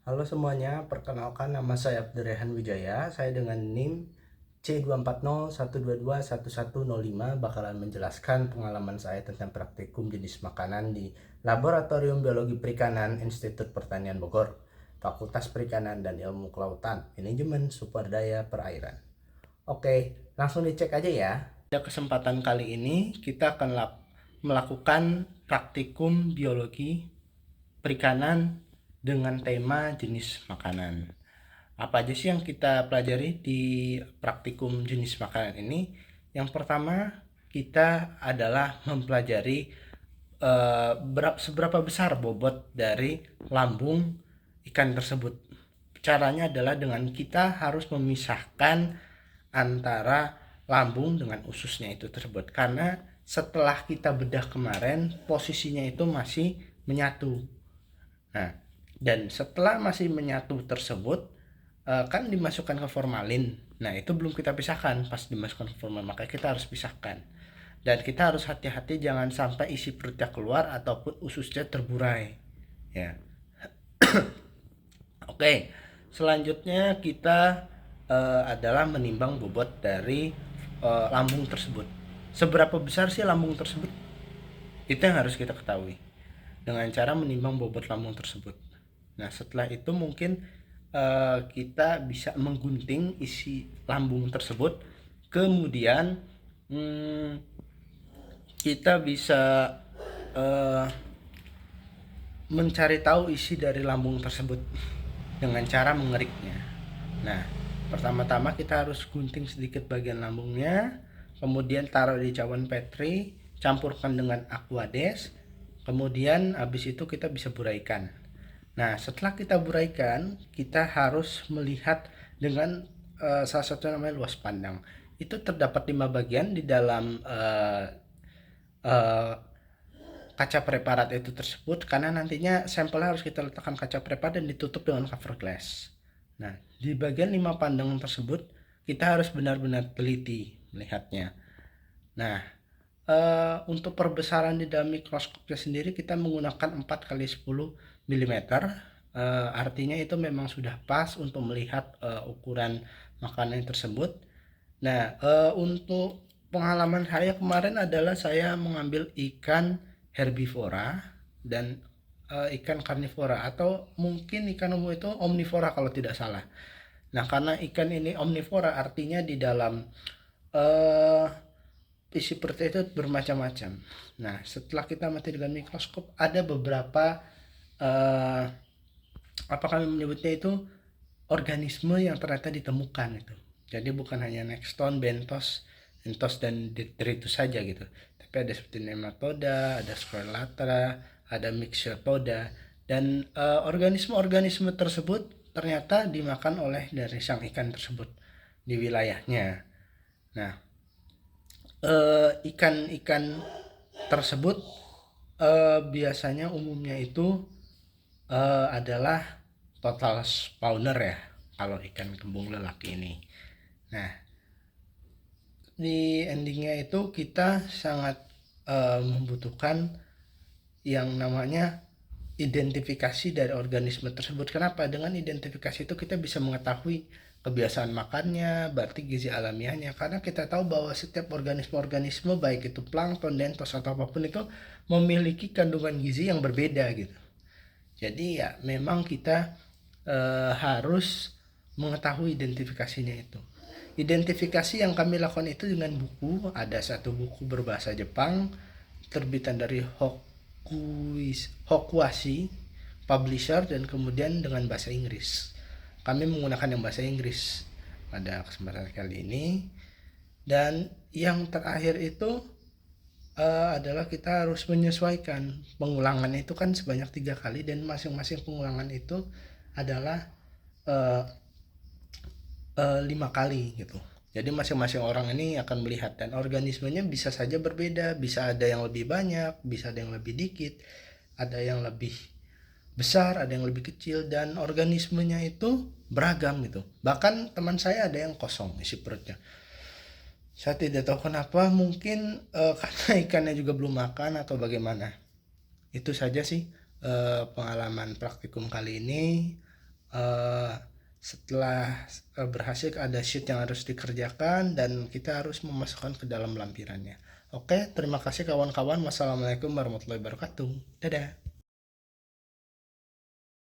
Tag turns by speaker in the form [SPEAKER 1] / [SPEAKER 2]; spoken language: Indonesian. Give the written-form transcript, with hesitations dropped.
[SPEAKER 1] Halo semuanya, perkenalkan nama saya Abdurrehan Wijaya. Saya dengan NIM C24012211105 bakalan menjelaskan pengalaman saya tentang praktikum jenis makanan di Laboratorium Biologi Perikanan Institut Pertanian Bogor, Fakultas Perikanan dan Ilmu Kelautan, Manajemen Sumber Daya Perairan. Oke, langsung dicek aja ya. Pada kesempatan kali ini kita akan melakukan praktikum biologi perikanan dengan tema jenis makanan. Apa aja sih yang kita pelajari di praktikum jenis makanan ini? Yang pertama, kita adalah mempelajari seberapa besar bobot dari lambung ikan tersebut. Caranya adalah dengan kita harus memisahkan antara lambung dengan ususnya itu tersebut, karena setelah kita bedah kemarin posisinya itu masih menyatu. Nah, dan setelah masih menyatu tersebut kan dimasukkan ke formalin. Nah, itu belum kita pisahkan. Pas dimasukkan ke formalin, maka kita harus pisahkan. Dan kita harus hati-hati jangan sampai isi perutnya keluar ataupun ususnya terburai. Ya. Oke. Selanjutnya kita adalah menimbang bobot dari lambung tersebut. Seberapa besar sih lambung tersebut? Itu yang harus kita ketahui dengan cara menimbang bobot lambung tersebut. Nah, setelah itu mungkin kita bisa menggunting isi lambung tersebut. Kemudian kita bisa mencari tahu isi dari lambung tersebut dengan cara mengeriknya. Nah, pertama-tama kita harus gunting sedikit bagian lambungnya, kemudian taruh di cawan petri, campurkan dengan aquades, kemudian habis itu kita bisa buraikan. Nah, setelah kita buraikan, kita harus melihat dengan salah satu namanya luas pandang. Itu terdapat 5 bagian di dalam kaca preparat itu tersebut, karena nantinya sampelnya harus kita letakkan kaca preparat dan ditutup dengan cover glass. Nah, di bagian 5 pandangan tersebut kita harus benar-benar teliti melihatnya. Nah, untuk perbesaran di dalam mikroskopnya sendiri kita menggunakan 4x10 mm. Artinya itu memang sudah pas untuk melihat ukuran makanan tersebut. Nah, untuk pengalaman saya kemarin adalah saya mengambil ikan herbivora dan ikan karnivora, atau mungkin ikan umum itu omnivora kalau tidak salah. Nah, karena ikan ini omnivora artinya di dalam isi perut itu bermacam-macam. Nah, setelah kita mati dengan mikroskop ada beberapa apa kami menyebutnya itu organisme yang ternyata ditemukan itu. Jadi bukan hanya nexton, bentos, entos dan detritus saja gitu. Tapi ada seperti nematoda, ada squarelatra, ada myxopoda, dan organisme-organisme tersebut ternyata dimakan oleh dari sang ikan tersebut di wilayahnya. Nah, ikan-ikan tersebut biasanya umumnya itu adalah total spawner ya kalau ikan kembung lelaki ini. Nah, di endingnya itu kita sangat membutuhkan yang namanya identifikasi dari organisme tersebut. Kenapa? Dengan identifikasi itu kita bisa mengetahui kebiasaan makannya, berarti gizi alamiahnya. Karena kita tahu bahwa setiap organisme-organisme baik itu plankton, dentos atau apapun itu memiliki kandungan gizi yang berbeda gitu. Jadi ya memang kita harus mengetahui identifikasinya itu. Identifikasi yang kami lakukan itu dengan buku. Ada satu buku berbahasa Jepang terbitan dari Hokuashi Publisher, dan kemudian dengan bahasa Inggris. Kami menggunakan yang bahasa Inggris pada kesempatan kali ini. Dan yang terakhir itu adalah kita harus menyesuaikan pengulangan itu kan sebanyak 3 kali, dan masing-masing pengulangan itu adalah 5 kali gitu. Jadi masing-masing orang ini akan melihat, dan organismenya bisa saja berbeda, bisa ada yang lebih banyak, bisa ada yang lebih dikit, ada yang lebih besar, ada yang lebih kecil, dan organismenya itu beragam gitu. Bahkan teman saya ada yang kosong isi perutnya. Saya tidak tahu kenapa, mungkin karena ikannya juga belum makan atau bagaimana. Itu saja sih pengalaman praktikum kali ini. eh, setelah berhasil ada sheet yang harus dikerjakan dan kita harus memasukkan ke dalam lampirannya. Oke, terima kasih kawan-kawan. Wassalamualaikum warahmatullahi wabarakatuh. Dadah.